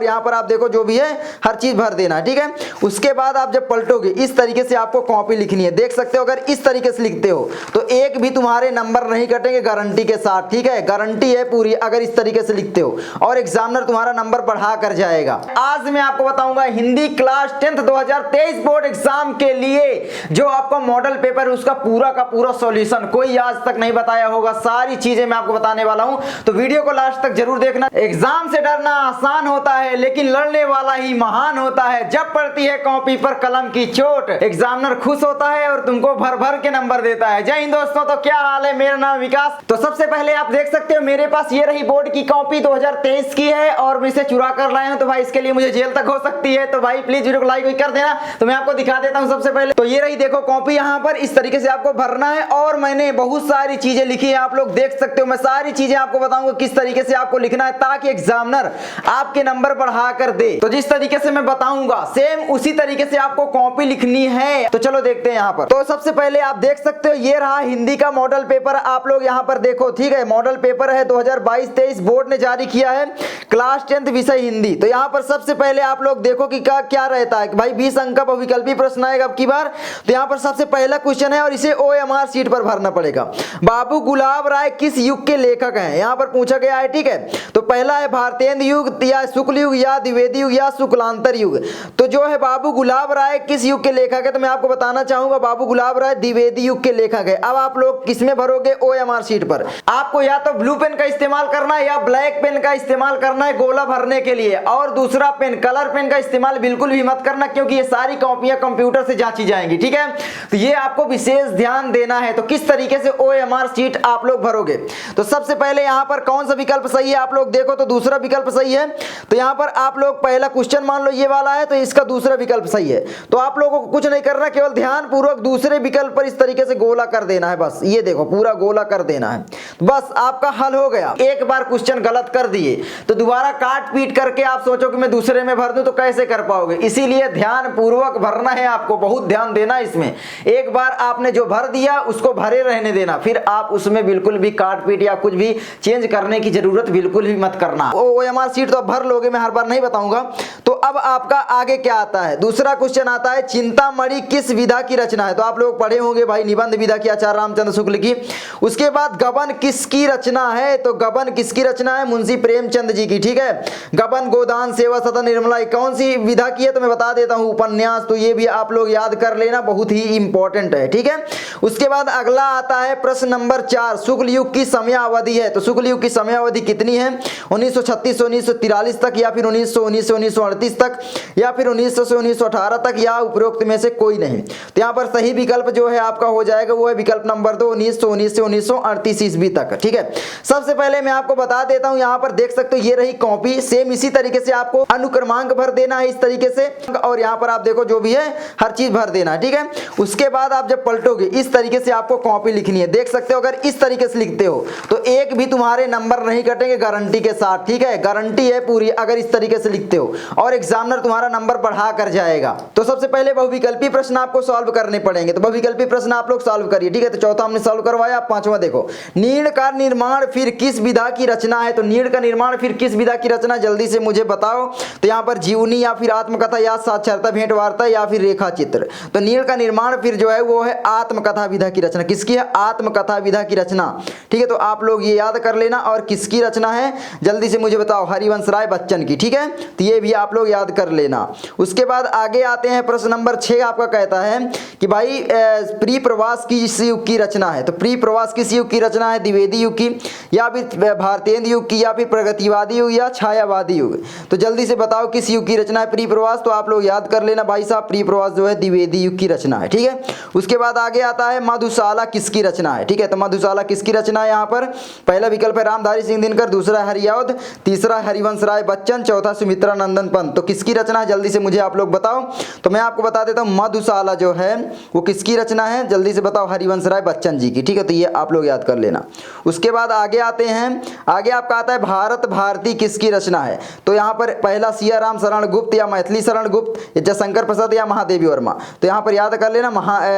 और यहाँ पर आप देखो जो भी है हर चीज भर देना है, ठीक है। उसके बाद आप जब पलटोगे इस तरीके से आपको कॉपी लिखनी है, देख सकते हो। अगर इस तरीके से लिखते हो तो एक भी तुम्हारे नंबर नहीं कटेंगे गारंटी के साथ, ठीक है, गारंटी है पूरी अगर इस तरीके से लिखते हो, और एग्जामिनर तुम्हारा नंबर बढ़ा कर जाएगा। आज मैं आपको बताऊंगा Hindi class 10th 2023 board exam के लिए जो आपका मॉडल पेपर है उसका पूरा का पूरा सॉल्यूशन कोई आज तक नहीं बताया होगा, सारी चीजें मैं आपको बताने वाला हूं, तो वीडियो को लास्ट तक जरूर देखना। एग्जाम से डरना आसान होता है लेकिन लड़ने वाला ही महान होता है। जब पड़ती है कॉपी पर कलम की चोट एग्जामिनर खुश होता है और तुमको भर भर के नंबर देता है। जय हिंद दोस्तों, तो क्या हाल है, मेरा नाम विकास। तो सबसे पहले आप देख सकते हो मेरे पास ये रही बोर्ड की कॉपी 2023 की है और मैं इसे चुरा कर लाया हूं, तो भाई इसके लिए मुझे जेल तक हो सकती है, तो भाई प्लीज वीडियो को लाइक कर देना। तो मैं आपको दिखा देता हूं सबसे पहले, तो ये रही देखो कॉपी, यहाँ पर इस तरीके से आपको भरना है और मैंने बहुत सारी चीजें लिखी है, आप लोग देख सकते हो। मैं सारी चीजें आपको बताऊंगा किस तरीके से आपको लिखना है ताकि एग्जामिनर आपके नंबर बढ़ा कर दे। तो जिस तरीके से मैं बताऊंगा सेम उसी तरीके से आपको कॉपी लिखनी है। तो चलो देखते हैं यहाँ पर। तो सबसे पहले आप देख सकते हो ये रहा हिंदी का मॉडल पेपर, आप लोग यहाँ पर देखो, ठीक है। मॉडल पेपर है 2022-23 बोर्ड ने जारी किया है, क्लास 10th विषय हिंदी। तो यहाँ पर सबसे पहले आप लोग देखो कि क्या रहता है, भाई 20 अंक का बहुविकल्पी प्रश्न आएगा अब की बार। तो यहाँ पर सबसे पहला क्वेश्चन है और इसे OMR शीट पर भरना पड़ेगा। बाबू गुलाब राय किस युग के लेखक हैं, यहाँ पर पूछा गया है, ठीक है। तो पहला है भारतेंद्र युग या शुक्ल युग या द्विवेदी युग या शुक्लांतर युग। तो जो है बाबू गुलाब राय किस युग के लेखक है, तो मैं आपको बताना चाहूंगा बाबू गुलाब राय द्विवेदी युग के लेखक है। अब आप लोग किसमें भरोगे, OMR शीट पर। आपको या तो ब्लू पेन का इस्तेमाल करना है या ब्लैक पेन का इस्तेमाल करना है गोला भरने के लिए, और दूसरा पेन कलर पेन का इस्तेमाल बिल्कुल भी मत करना क्योंकि ये सारी कॉपियां कंप्यूटर से जांची जाएंगी, ठीक है। तो ये आपको विशेष ध्यान देना है। तो किस तरीके से OMR शीट आप लोग भरोगे, तो सबसे पहले यहाँ पर कौन सा विकल्प सही है आप लोग देखो, तो दूसरा विकल्प सही है। तो यहाँ पर आप लोग पहला क्वेश्चन मान लो ये वाला है तो इसका दूसरा विकल्प सही है। तो आप लोगों को कुछ नहीं करना, केवल ध्यान पूर्वक दूसरे विकल्प पर इस तरीके से गोला कर देना है, बस ये देखो पूरा गोला कर देना है, बस आपका हल हो गया। एक बार क्वेश्चन गलत कर दिए तो दोबारा काट पीट करके आप सोचो कि मैं दूसरे में भर दूं तो कैसे कर पाओगे, इसीलिए ध्यान पूर्वक भरना है, आपको बहुत ध्यान देना इसमें। एक बार आपने जो भर दिया उसको भरे रहने देना, फिर आप उसमें बिल्कुल भी काट पीट या कुछ भी चेंज करने की जरूरत बिल्कुल भी मत करना। OMR शीट तो भर लोगे, मैं हर बार नहीं बताऊंगा। तो अब आपका आगे क्या आता है, दूसरा क्वेश्चन आता है चिंतामणि किस विधा की रचना है। तो आप लोग पढ़े होंगे भाई निबंध विधा की आचार्य रामचंद्र शुक्ल की। उसके बाद गबन किसकी रचना है, तो गबन किसकी रचना है, मुंशी प्रेमचंद जी की, ठीक है। गबन गोदान सेवा सदन निर्मला कौन सी विधा की है, तो मैं बता देता हूं उपन्यास। तो ये भी आप लोग याद कर लेना, बहुत ही इंपॉर्टेंट है, ठीक है। उसके बाद अगला आता है प्रश्न नंबर 4, शुक्ल युग की समयावधि है। तो शुक्ल युग की समयावधि कितनी है, 1936 से 1943 तक या फिर 1919 से 1938 तक या फिर 1900 से 1918 तक या उपरोक्त में से कोई नहीं। तो यहाँ पर सही विकल्प जो है आपका हो जाएगा वो है विकल्प नंबर 2, 1919 से 1938 ईस्वी तक, ठीक है। सबसे पहले मैं आपको बता देता हूं, यहाँ पर देख सकते हो ये रही कॉपी, सेम इसी तरीके से आपको अनुक्रमांक भर देना है इस तरीके से, और यहाँ पर आप देखो जो भी है हर चीज भर देना है, ठीक है। उसके बाद आप जब पलटोगे इस तरीके से आपको कॉपी लिखनी है, देख सकते हो। अगर इस तरीके से लिखते हो तो एक भी तुम्हारे नंबर नहीं कटेंगे गारंटी के साथ, ठीक है, गारंटी है पूरी अगर इस तरीके से लिखते हो, और एग्जामिनर तुम्हारा नंबर बढ़ा कर जाएगा। तो सबसे पहले बहुविकल्पी प्रश्न आपको सॉल्व करने पड़ेंगे, तो बहुविकल्पी प्रश्न आप लोग सॉल्व करिए, ठीक है। तो चौथा हमने सॉल्व करवाया, पांचवा देखो, नीड़ का निर्माण फिर किस विधा की रचना है। तो नीड़ का निर्माण फिर किस विधा की रचना, जल्दी से मुझे बताओ। तो यहाँ पर जीवनी या फिर आत्मकथा या साक्षरता भेंट वार्ता या फिर रेखा चित्र। तो नीड़ का निर्माण फिर जो है वो है आत्मकथा विधा की रचना। किसकी है, आत्मकथा विधा की रचना, ठीक है। तो आप लोग ये याद कर लेना, और किसकी रचना है जल्दी से मुझे बताओ, हरिवंश राय बच्चन की, ठीक है। तो ये भी आप लोग याद कर लेना। उसके बाद आगे आते हैं प्रश्न नंबर 6 आपका कहता है कि भाई प्री प्रवास किस युग की रचना है। तो प्री प्रवास किस युग की रचना है, द्विवेदी युग की या फिर भारतेंद्र युग की या फिर प्रगतिवादी युग या छायावादी युग। तो जल्दी से बताओ किस युग की रचना है प्री प्रवास। तो आप लोग याद कर लेना भाई साहब, प्री प्रवास जो है द्विवेदी युग की रचना है, ठीक है। उसके बाद आगे आता है मधुशाला किसकी रचना है, ठीक है। तो मधुशाला किसकी रचना है, यहाँ पर पहला विकल्प है रामधारी सिंह दिनकर, दूसरा हरियावध, तीसरा हरिवंश राय बच्चन, चौथा सुमित्रा नंदन पंत। तो किसकी रचना है जल्दी से मुझे आप लोग बताओ। तो मैं आपको बता देता हूँ मधुशाला जो है वो किसकी रचना है, जल्दी से बताओ, हरिवंश राय बच्चन जी की, ठीक है। तो ये आप लोग याद कर लेना। उसके बाद आगे आते हैं, आगे आपका आता है भारत भारती किसकी रचना है। तो यहाँ पर पहला सियाराम शरण गुप्त या मैथिली शरण गुप्त, जयशंकर प्रसाद या महादेवी वर्मा। तो यहाँ पर याद कर लेना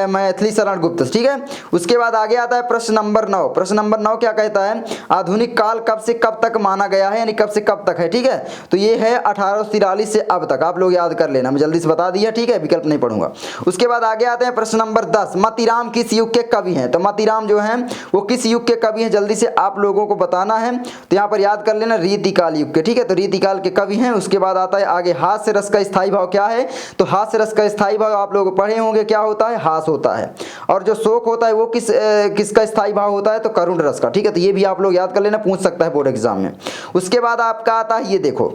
मैथिली शरण गुप्त, ठीक है। उसके बाद आगे आता है प्रश्न नंबर 9। प्रश्न नंबर 9 क्या कहता है, आधुनिक काल कब से कब तक माना गया है, यानी कब से कब तक है, ठीक है। तो ये है 1843 से अब तक, आप लोग याद कर लेना, मैं जल्दी से बता दिया, ठीक है, विकल्प नहीं पढ़ूंगा। उसके बाद आगे आते हैं प्रश्न नंबर 10, मतीराम किस युग के कवि हैं? तो मतीराम जो हैं वो किस युग के कवि हैं, जल्दी से आप लोगों को बताना है। तो यहाँ पर याद कर लेना, रीतिकाल युग के, ठीक है, तो रीतिकाल के कवि हैं। उसके बाद आता है आगे, हास्य रस का स्थायी भाव क्या है? तो हास्य रस का स्थायी भाव आप लोग पढ़े होंगे, क्या होता है? हास होता है। और जो शोक होता है वो किसका स्थायी भाव होता है? तो करुण रस का, ठीक है, तो ये भी आप लोग याद कर लेना, पूछ सकता है बोर्ड एग्जाम में। उसके बाद आपका आता है, ये देखो,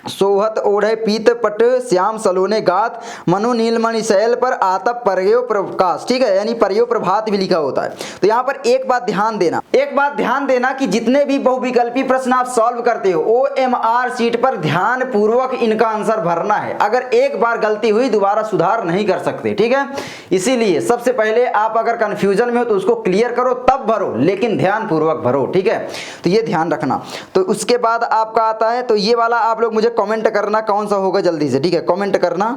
सोहत ओढ़े पीत पट श्याम सलोने गात मनु नीलमणि शैल पर आतप परयो प्रकाश, ठीक है, यानी परयो प्रभात भी लिखा होता है। तो यहाँ पर एक बात ध्यान देना कि जितने भी बहुविकल्पी प्रश्न आप सॉल्व करते हो OMR शीट पर ध्यान पूर्वक इनका आंसर भरना है। अगर एक बार गलती हुई दोबारा सुधार नहीं कर सकते, ठीक है, इसीलिए सबसे पहले आप अगर कंफ्यूजन में हो तो उसको क्लियर करो तब भरो, लेकिन ध्यान पूर्वक भरो, ठीक है, तो ये ध्यान रखना। तो उसके बाद आपका आता है, तो ये वाला आप लोग मुझे कमेंट करना कौन सा होगा जल्दी से, ठीक है, कमेंट करना,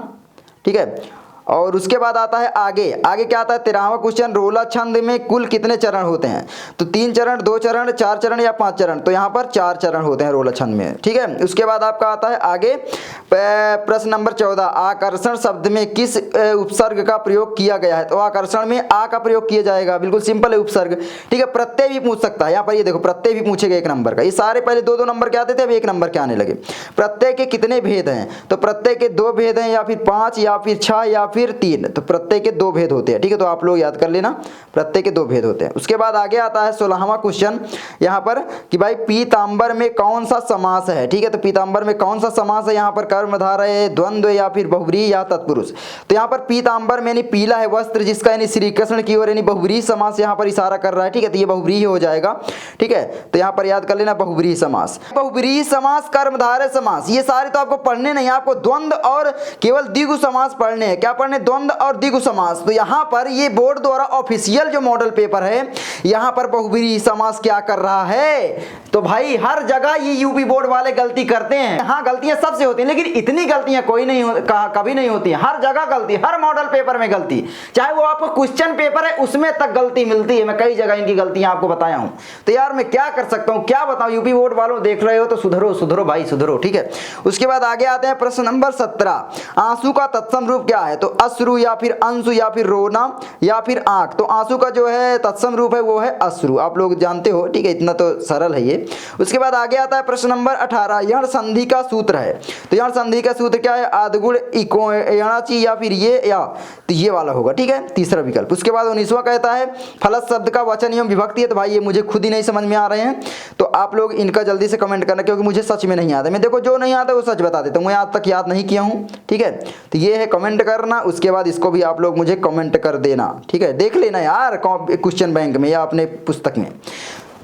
ठीक है। और उसके बाद आता है आगे क्या आता है? 13वां क्वेश्चन, रोला छंद में कुल कितने चरण होते हैं? तो 3 चरण, 2 चरण, 4 चरण या 5 चरण? तो यहाँ पर 4 चरण होते हैं रोला छंद में, ठीक है। उसके बाद आपका आता है आगे प्रश्न नंबर 14, आकर्षण शब्द में किस उपसर्ग का प्रयोग किया गया है? तो आकर्षण में आ का प्रयोग किया जाएगा, बिल्कुल सिंपल है उपसर्ग, ठीक है। प्रत्यय भी पूछ सकता है, यहाँ पर ये देखो प्रत्यय भी पूछेगा 1 नंबर का। ये सारे पहले 2-2 नंबर के आते थे, अब 1 नंबर के आने लगे। प्रत्यय के कितने भेद हैं? तो प्रत्यय के 2 भेद हैं, या फिर 5 या फिर 6 या फिर 3। तो प्रत्यय के 2 भेद होते हैं, ठीक है, तो आप लोग याद कर लेना, प्रत्यय के 2 भेद होते हैं। उसके बाद आगे आता है 16वां क्वेश्चन यहाँ पर कि भाई पीतांबर में कौन सा समास है? ठीक है, तो पीतांबर में कौन सा समास है? यहाँ पर कर्मधारय है, द्वंद्व या फिर बहुव्रीहि या तत्पुरुष? तो यहाँ पर पीतांबर में यानी पीला है वस्त्र जिसका, यानी श्री कृष्ण की ओर, यानी बहुव्रीहि समास यहाँ पर इशारा कर रहा है, ठीक है, तो ये बहुव्रीहि हो जाएगा, ठीक है। तो यहाँ पर याद कर लेना बहुव्रीहि समास, बहुव्रीहि समास, कर्मधारय समास, ये सारे तो आपको पढ़ने नहीं, आपको द्वंद्व और केवल द्विगु समास पढ़ने हैं। क्या पढ़ने? द्वंद्व और द्विगु समास। तो यहाँ पर ये बोर्ड द्वारा ऑफिशियल जो मॉडल पेपर है, यहाँ पर बहुव्रीहि समास क्या कर रहा है? तो भाई हर जगह ये यूपी बोर्ड वाले गलती करते हैं। हाँ, गलतियां सबसे होती हैं, लेकिन इतनी गलतियां कोई नहीं कभी नहीं होती। हर जगह गलती, हर मॉडल पेपर में गलती, चाहे वो आपको क्वेश्चन पेपर है उसमें तक गलती मिलती है। मैं कई जगह इनकी गलतियां आपको बताया हूं। तो यार मैं क्या कर सकता हूं, क्या बताऊं? यूपी बोर्ड वालों देख रहे हो तो सुधरो, सुधरो भाई, सुधरो, ठीक है। उसके बाद आगे आते हैं प्रश्न नंबर 17, आंसू का तत्सम रूप क्या है? तो अश्रु या फिर अंशु या फिर रोना या फिर आंख? तो आंसू का जो है तत्सम रूप है वो है अश्रु, आप लोग जानते हो, ठीक है, इतना तो सरल है ये। उसके बाद आगे आता है प्रश्न नंबर 18, यण संधि का सूत्र है। तो यण संधि का सूत्र क्या है? आदगुण इको यणाची या फिर ये, या तो ये वाला होगा, ठीक है, तीसरा विकल्प। उसके बाद 19वां कहता है फलस शब्द का वचन एवं विभक्ति है। तो भाई ये मुझे खुद ही नहीं समझ में आ रहे हैं, तो आप लोग इनका जल्दी से कमेंट करना, क्योंकि मुझे सच में नहीं आता। मैं देखो जो नहीं आता वो सच बता देता हूँ, मैं आज तक याद नहीं किया हूँ, ठीक है। तो ये है, कमेंट करना। उसके बाद इसको भी आप लोग मुझे कमेंट कर देना, ठीक है, देख लेना यार क्वेश्चन बैंक में या अपने पुस्तक में।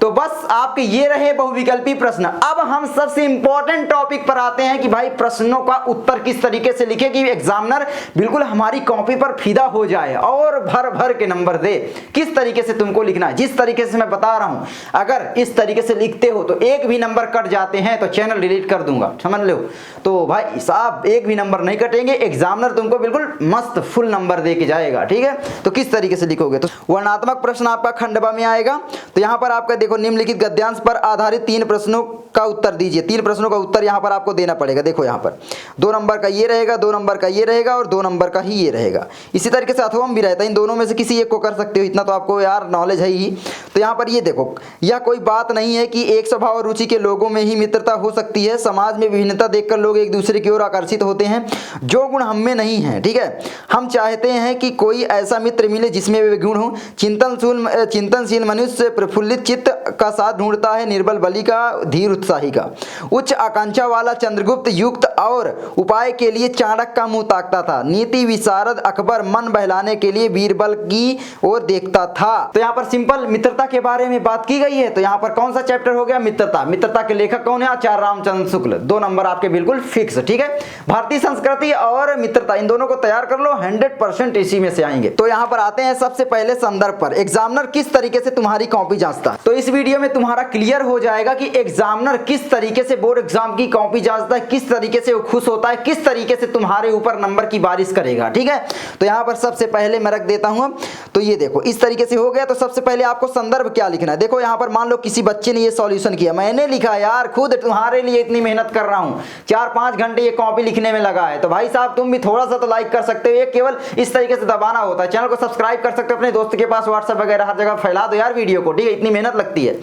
तो बस आपके ये रहे बहुविकल्पी प्रश्न। अब हम सबसे इंपॉर्टेंट टॉपिक पर आते हैं कि भाई प्रश्नों का उत्तर किस तरीके से लिखे कि एग्जामिनर बिल्कुल हमारी कॉपी पर फिदा हो जाए और भर भर के नंबर दे। किस तरीके से तुमको लिखना है, जिस तरीके से मैं बता रहा हूं, अगर इस तरीके से लिखते हो तो एक भी नंबर कट जाते हैं तो चैनल डिलीट कर दूंगा, समझ लो। तो भाई साहब एक भी नंबर नहीं कटेंगे, एग्जामिनर तुमको बिल्कुल मस्त फुल नंबर दे के जाएगा, ठीक है। तो किस तरीके से लिखोगे? तो वर्णात्मक प्रश्न आपका खंडवा में आएगा। तो यहाँ पर आपका देखो निम्नलिखित गद्यांश पर आधारित 3 प्रश्नों का उत्तर दीजिए। 3 प्रश्नों का उत्तर यहाँ पर आपको देना पड़ेगा। देखो यहाँ पर 2 नंबर का ये रहेगा, 2 नंबर का ये रहेगा और 2 नंबर का ही ये रहेगा। इसी तरीके से अथवा भी रहता है, इन दोनों में से किसी एक को कर सकते हो, इतना तो आपको यार नॉलेज है ही। तो यहाँ पर ये देखो, यह कोई बात नहीं है कि एक स्वभाव और रुचि के लोगों में ही मित्रता हो सकती है। समाज में विभिन्नता देखकर लोग एक दूसरे की ओर आकर्षित होते हैं, जो गुण हम में नहीं है, ठीक है। हम चाहते हैं कि कोई ऐसा मित्र मिले जिसमें वे गुण हो। चिंतनशील मनुष्य प्रफुल्लित चित्त का साथ ढूंढता है, निर्बल बलि का, धीर उत्साही का। उच्च आकांक्षा वाला चंद्रगुप्त युक्त और उपाय के लिए चाणक्य का मुंह ताकता था। नीति विशारद अकबर मन बहलाने के लिए बीरबल की ओर देखता था। तो यहाँ पर सिंपल मित्रता के बारे में बात की गई है। तो यहाँ पर कौन सा चैप्टर हो गया? मित्रता। मित्रता के लेखक कौन है? आचार्य रामचंद्र शुक्ल। 2 नंबर आपके बिल्कुल फिक्स, ठीक है। भारतीय संस्कृति और मित्रता, इन दोनों को तैयार कर लो, 100% इसी में से आएंगे। तो यहाँ पर आते हैं सबसे पहले संदर्भ पर। एग्जामिनर किस तरीके से तुम्हारी कॉपी जांचता है, तो इस वीडियो में तुम्हारा क्लियर हो जाएगा कि एग्जामिनर किस तरीके से बोर्ड एग्जाम की कॉपी जांचता है, किस तरीके से से वो खुश होता है, किस तरीके से तुम्हारे ऊपर नंबर की बारिश करेगा। ठीक है, तो यहाँ पर सबसे पहले मैं रख देता हूँ। तो ये देखो इस तरीके से हो गया। तो सबसे पहले आपको संदर्भ क्या लिखना है, देखो यहाँ पर मान लो किसी बच्चे ने ये सॉल्यूशन किया, मैंने लिखा यार खुद तुम्हारे लिए इतनी मेहनत कर रहा हूँ, 4-5 घंटे ये कॉपी लिखने में लगा है, तो भाई साहब तुम भी थोड़ा सा तो लाइक कर सकते हो। ये केवल इस तरीके से दबाना होता है। चैनल को सब्सक्राइब कर सकते हो, अपने दोस्त के पास व्हाट्सएप वगैरह हर जगह फैला दो यार वीडियो को। ठीक है, इतनी मेहनत लगती है।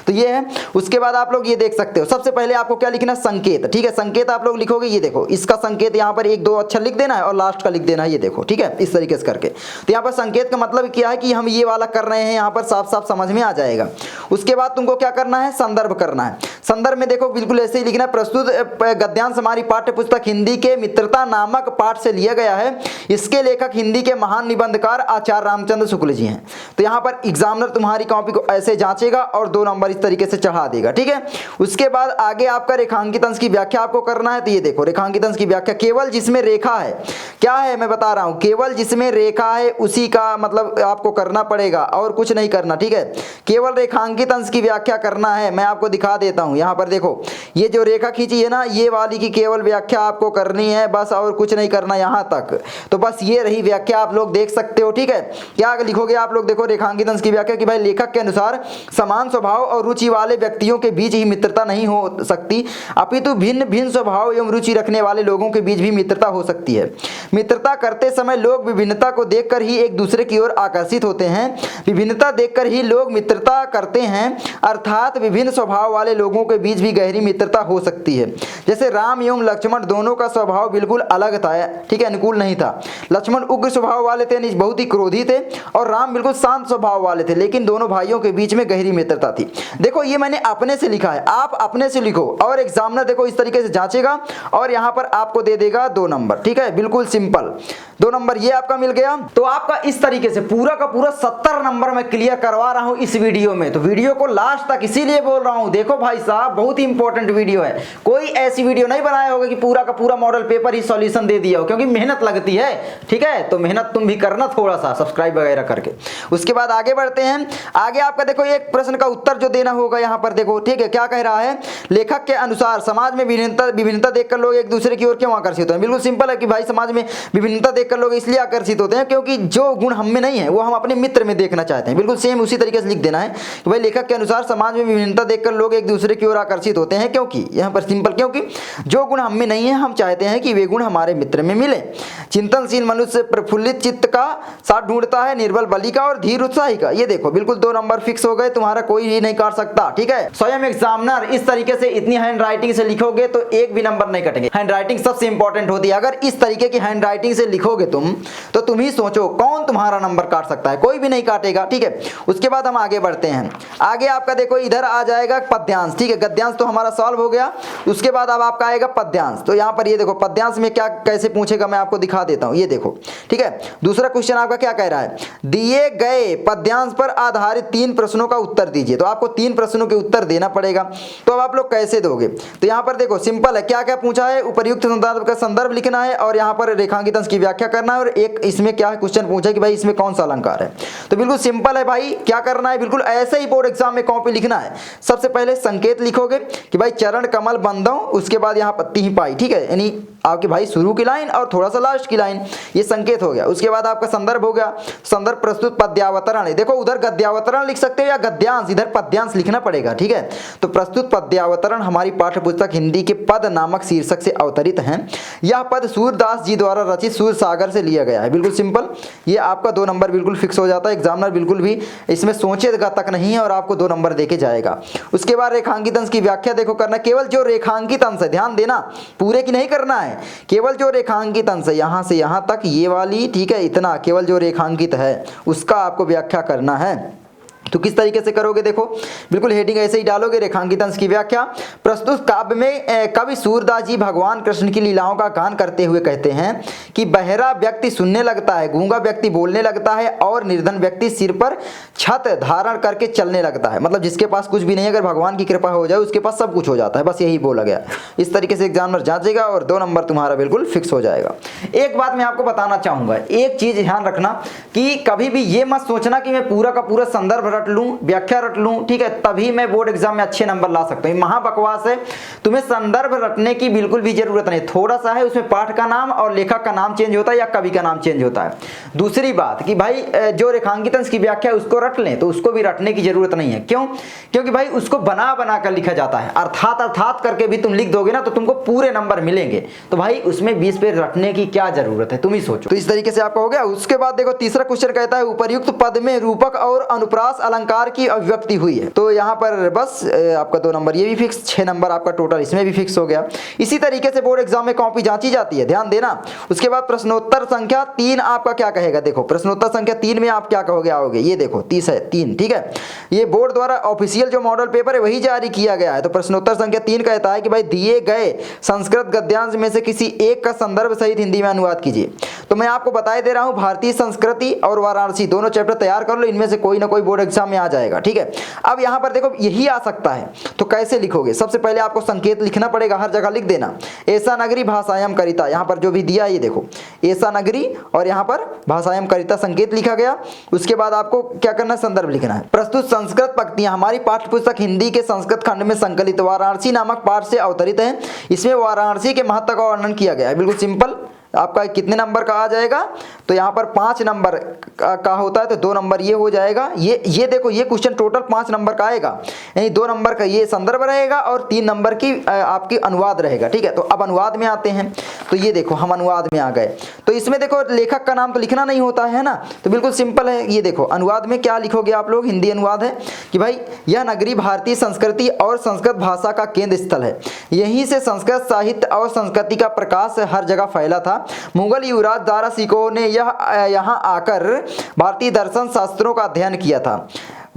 तो ये है। उसके बाद आप लोग ये देख सकते हो, सबसे पहले आपको क्या लिखना, संकेत। ठीक है, संकेत आप लोग लिखोगे, ये देखो इसका संकेत यहाँ पर 1-2 अक्षर लिख देना है और लास्ट का लिख देना है, ये देखो। ठीक है, इस तरीके से करके। तो यहाँ पर संकेत का मतलब क्या है कि हम ये वाला कर रहे हैं, यहाँ पर साफ साफ समझ में आ जाएगा। उसके बाद तुमको क्या करना है, संदर्भ करना है। संदर्भ में देखो बिल्कुल ऐसे ही लिखना है, प्रस्तुत गद्यांश हमारी पाठ्य पुस्तक हिंदी के मित्रता नामक पाठ से लिया गया है। इसके लेखक हिंदी के महान निबंधकार आचार्य रामचंद्र शुक्ल जी हैं। तो यहाँ पर एग्जामिनर तुम्हारी कॉपी को ऐसे जांचेगा और 2 नंबर इस तरीके से चढ़ा देगा। ठीक है, उसके बाद आगे आपका रेखांकित अंश की व्याख्या आपको करना है। तो ये देखो रेखांकित अंश की व्याख्या, केवल जिसमें रेखा है, क्या है मैं बता रहा हूं, केवल जिसमें रेखा है उसी का मतलब आपको करना पड़ेगा और कुछ नहीं करना। ठीक है, केवल रेखांकित अंश की व्याख्या करना है। मैं आपको दिखा देता हूं, यहाँ पर देखो ये जो रेखा खींची है ना, ये वाली की केवल व्याख्या आपको करनी है बस, और कुछ नहीं करना यहाँ तक। तो बस ये रही व्याख्या, आप लोग देख सकते हो। ठीक है, क्या लिखोगे आप लोग, देखो रेखांकित अंश की व्याख्या कि भाई लेखक के अनुसार समान स्वभाव और रुचि वाले व्यक्तियों के बीच ही मित्रता नहीं हो सकती, अपितु भिन्न भिन्न स्वभाव एवं रुचि रखने वाले लोगों के बीच भी मित्रता हो सकती है। मित्रता करते समय लोग विभिन्नता को देखकर ही एक दूसरे की ओर आकर्षित होते हैं, विभिन्नता देखकर ही लोग मित्रता करते हैं, अर्थात विभिन्न स्वभाव वाले लोगों के बीच भी गहरी मित्रता हो सकती है। जैसे राम एवं लक्ष्मण दोनों का स्वभाव बिल्कुल अलग था। ठीक है, अनुकूल नहीं था। लक्ष्मण उग्र स्वभाव वाले थे, बहुत ही क्रोधी थे, और राम बिल्कुल शांत स्वभाव वाले थे, लेकिन दोनों भाइयों के बीच में गहरी मित्रता थी। देखो ये मैंने अपने से लिखा है, आप अपने से लिखो और एग्जामिनर देखो इस तरीके से जांचेगा और यहाँ पर आपको दे देगा 2 नंबर। ठीक है, बिल्कुल सिंपल 2 नंबर ये आपका मिल गया। तो आपका इस तरीके से पूरा का पूरा 70 नंबर मैं क्लियर करवा रहा हूं इस वीडियो में। तो वीडियो को लास्ट तक इसीलिए बोल रहा हूं, देखो भाई साहब बहुत ही इंपॉर्टेंट वीडियो है। कोई ऐसी वीडियो नहीं बनाया होगा कि पूरा का पूरा मॉडल पेपर ही सॉल्यूशन दे दिया हो, क्योंकि मेहनत लगती है। ठीक है, तो मेहनत तुम भी करना थोड़ा सा, सब्सक्राइब वगैरह करके। उसके बाद आगे बढ़ते हैं। आगे आपका देखो एक प्रश्न का उत्तर जो देना होगा यहाँ पर देखो। ठीक है, क्या कह रहा है, लेखक के अनुसार समाज में विभिन्नता देखकर लोग एक दूसरे की ओर क्यों आकर्षित होते हैं। बिल्कुल सिंपल है कि भाई समाज में विभिन्नता देखकर लोग इसलिए आकर्षित होते हैं क्योंकि जो गुण हम में नहीं है वो हम अपने मित्र में देखना चाहते हैं। बिल्कुल सेम उसी तरीके से लिख देना है कि भाई लेखक के अनुसार समाज में विभिन्नता देखकर लोग एक दूसरे की ओर आकर्षित होते हैं, क्योंकि यहाँ पर सिंपल, क्योंकि जो गुण हम में नहीं है हम चाहते हैं कि वे गुण हमारे मित्र में मिले। चिंतनशील मनुष्य प्रफुल्लित चित्त का साथ ढूंढता है, निर्बल बलि का और धीर उत्साही का। ये देखो बिल्कुल 2 नंबर फिक्स हो गए, तुम्हारा कोई ही नहीं काट सकता। ठीक है, स्वयं एग्जामिनर इस तरीके से इतनी हैंड राइटिंग से लिखोगे तो एक भी नंबर नहीं कटेंगे। हैंड राइटिंग सबसे इंपॉर्टेंट होती है। अगर इस तरीके की हैंड राइटिंग से लिखोगे तो तुम ही सोचो कौन तुम्हारा नंबर काट सकता है, कोई भी नहीं काटेगा। ठीक है, उसके बाद हम आगे बढ़ते हैं। आगे आपका देखो इधर आ जाएगा पद्यांश। ठीक है, गद्यांश तो हमारा सॉल्व हो गया। उसके बाद अब आपका आएगा पद्यांश। तो यहाँ पर ये देखो पद्यांश में क्या कैसे पूछेगा मैं आपको दिखा देता हूँ, ये देखो। ठीक है, दूसरा क्वेश्चन आपका क्या कह रहा है, दिए गए पद्यांश पर आधारित 3 प्रश्नों का उत्तर दीजिए। तो आपको 3 प्रश्नों के उत्तर देना पड़ेगा। तो अब आप लोग कैसे दोगे, तो यहाँ पर देखो सिंपल है, क्या क्या पूछा है, उपर्युक्त संदर्भ का संदर्भ लिखना है और यहाँ पर रेखांकित अंश की व्याख्या करना है, और एक इसमें क्या है क्वेश्चन पूछा कि भाई इसमें कौन सा अलंकार है। तो बिल्कुल सिंपल है भाई, क्या करना है, बिल्कुल ऐसे ही बोर्ड एग्जाम में कॉपी लिखना है। सबसे पहले संकेत लिखोगे कि भाई चरण कमल बंदों, उसके बाद यहाँ पत्ती ही पाई। ठीक है, यानी आपके भाई शुरू की लाइन और थोड़ा सा लास्ट की लाइन, ये संकेत हो गया। उसके बाद आपका संदर्भ हो गया, संदर्भ प्रस्तुत पद्यावतरण है। देखो उधर गद्यावतरण लिख सकते हो या गद्यांश, इधर पद्यांश लिखना पड़ेगा। ठीक है, तो प्रस्तुत पद्यावतरण हमारी पाठ्य पुस्तक हिंदी के पद नामक शीर्षक से अवतरित है। यह पद सूरदास जी द्वारा रचित सूर सागर से लिया गया है। बिल्कुल सिंपल, ये आपका 2 नंबर बिल्कुल फिक्स हो जाता है। एग्जामिनर बिल्कुल भी इसमें सोचेगा तक नहीं है और आपको 2 नंबर देके जाएगा। उसके बाद रेखांकित अंश की व्याख्या देखो करना, केवल जो रेखांकित अंश है, ध्यान देना पूरे की नहीं करना है, केवल जो रेखांकित अंश है यहाँ से यहाँ तक ये वाली, ठीक है, इतना केवल जो रेखांकित है उसका आपको व्याख्या करना है। तो किस तरीके से करोगे देखो, बिल्कुल हेडिंग ऐसे ही डालोगे, रेखांकित अंश की व्याख्या। प्रस्तुत काव्य में कवि सूरदास जी भगवान कृष्ण की लीलाओं का गान करते हुए कहते हैं कि बहरा व्यक्ति सुनने लगता है, गूंगा व्यक्ति बोलने लगता है और निर्धन व्यक्ति सिर पर छत धारण करके चलने लगता है। मतलब जिसके पास कुछ भी नहीं, अगर भगवान की कृपा हो जाए उसके पास सब कुछ हो जाता है, बस यही बोला गया। इस तरीके से एग्जामिनर जांचेगा और 2 नंबर तुम्हारा बिल्कुल फिक्स हो जाएगा। एक बात मैं आपको बताना चाहूंगा, एक चीज ध्यान रखना कि कभी भी ये मत सोचना कि मैं पूरा का पूरा संदर्भ रट रट लूँ, व्याख्या रट लूँ, ठीक है, तभी मैं बोर्ड एग्जाम में अच्छे नंबर ला सकता हूँ। महा बकवास है, तुम्हें संदर्भ रटने की बिल्कुल भी जरूरत नहीं, थोड़ा सा है उसमें पाठ का नाम और लेखक का नाम चेंज होता है या कवि का नाम चेंज होता है। दूसरी बात कि भाई जो रेखांकित अंश की व्याख्या है उसको रट लें, तो उसको भी रटने की जरूरत नहीं है। क्यों? क्योंकि भाई उसको बना बना कर लिखा जाता है, अर्थात अर्थात करके भी तुम लिख दोगे ना तो तुमको पूरे नंबर मिलेंगे। तो भाई उसमें 20 पे रटने की क्या जरूरत है, तुम ही सोचो। तो इस तरीके से आपका हो गया। उसके बाद देखो तीसरा क्वेश्चन कहता है उपर्युक्त पद में रूपक और अनुप्रास अलंकार की अभिव्यक्ति हुई है। तो यहाँ पर बस आपका 2 नंबर ये भी फिक्स, 6 नंबर आपका टोटल इसमें भी फिक्स हो गया। इसी तरीके से बोर्ड एग्जाम में कॉपी जांची जाती है, ध्यान देना। उसके बाद प्रश्नोत्तर संख्या 3 आपका क्या कहेगा, देखो प्रश्नोत्तर संख्या 3 में आप क्या कहोगे, आओगे, ये देखो 30 है 3, ठीक है। ये बोर्ड द्वारा ऑफिशियल जो मॉडल पेपर है वही जारी किया गया है। तो प्रश्नोत्तर संख्या 3 कहता है कि भाई दिए गए संस्कृत गद्यांश में से किसी एक का संदर्भ सहित हिंदी में अनुवाद कीजिए। तो मैं आपको बताए दे रहा हूं, भारतीय संस्कृति और वाराणसी दोनों चैप्टर तैयार कर लो, इनमें से कोई ना कोई बोर्ड एग्जाम में आ जाएगा, ठीक है। अब यहां पर देखो यही आ सकता है, तो कैसे लिखोगे? सबसे पहले आपको संकेत लिखना पड़ेगा, हर जगह लिख देना। ऐसा नगरी भाषायाम करिता, यहां पर जो भी दिया ये देखो ऐसा नगरी और यहां पर भाषायाम करिता संकेत लिखा गया। उसके बाद आपको क्या करना है, संदर्भ लिखना है। प्रस्तुत संस्कृत पंक्तियां हमारी पाठ्य पुस्तक हिंदी के संस्कृत खंड में संकलित वाराणसी नामक पाठ से अवतरित है। इसमें वाराणसी के महत्व का वर्णन किया गया है। बिल्कुल सिंपल। आपका कितने नंबर का आ जाएगा, तो यहाँ पर 5 नंबर का होता है, तो 2 नंबर ये हो जाएगा। ये देखो ये क्वेश्चन टोटल 5 नंबर का आएगा, यानी 2 नंबर का ये संदर्भ रहेगा और 3 नंबर की आपकी अनुवाद रहेगा, ठीक है। तो अब अनुवाद में आते हैं, तो ये देखो हम अनुवाद में आ गए। तो इसमें देखो लेखक का नाम तो लिखना नहीं होता है ना, तो बिल्कुल सिंपल है। ये देखो अनुवाद में क्या लिखोगे आप लोग, हिंदी अनुवाद है कि भाई यह नगरी भारतीय संस्कृति और संस्कृत भाषा का केंद्र स्थल है। यहीं से संस्कृत साहित्य और संस्कृति का प्रकाश हर जगह फैला था। मुगल युवराज दारा सिकोह ने यहाँ आकर भारतीय दर्शन शास्त्रों का अध्ययन किया था।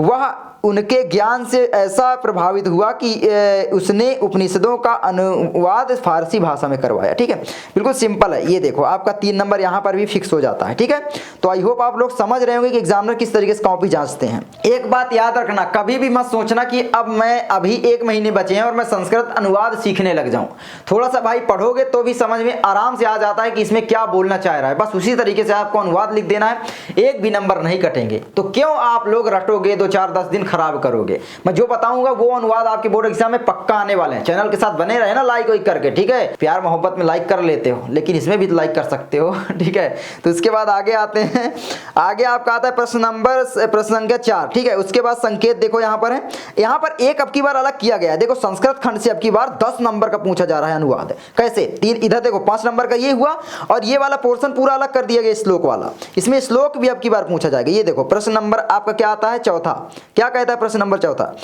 वह उनके ज्ञान से ऐसा प्रभावित हुआ कि उसने उपनिषदों का अनुवाद फारसी भाषा में करवाया, ठीक है। बिल्कुल सिंपल है। ये देखो आपका 3 नंबर यहाँ पर भी फिक्स हो जाता है, ठीक है। तो आई होप आप लोग समझ रहे होंगे कि एग्जामिनर किस तरीके से कॉपी जांचते हैं। एक बात याद रखना, कभी भी मत सोचना कि अब मैं अभी 1 महीने बचे हैं और मैं संस्कृत अनुवाद सीखने लग जाऊं। थोड़ा सा भाई पढ़ोगे तो भी समझ में आराम से आ जाता है कि इसमें क्या बोलना चाह रहा है। बस उसी तरीके से आपको अनुवाद लिख देना है, एक भी नंबर नहीं कटेंगे। तो क्यों आप लोग रटोगे, 2 4 10 दिन खराब करोगे। मैं जो बताऊंगा वो अनुवाद आपके बोर्ड एग्जाम में पक्का आने वाले हैं। चैनल के साथ बने रहे ना लाइक वाइक करके, ठीक है। प्यार मोहब्बत में लाइक कर लेते हो, लेकिन इसमें भी लाइक कर सकते हो, ठीक है। तो इसके बाद आगे आते हैं। आगे आपका आता है प्रश्न संख्या 4, ठीक है। उसके बाद संकेत देखो यहाँ पर है, यहाँ पर एक अब की बार अलग किया गया है। देखो संस्कृत खंड से अब की बार 10 नंबर का पूछा जा रहा है अनुवाद। कैसे? 3 इधर देखो 5 नंबर का ये हुआ और ये वाला पोर्शन पूरा अलग कर दिया गया श्लोक वाला। इसमें श्लोक भी अब की बार पूछा जाएगा। ये देखो प्रश्न नंबर आपका क्या आता है, चौथा। क्या कहता है प्रश्न नंबर 4?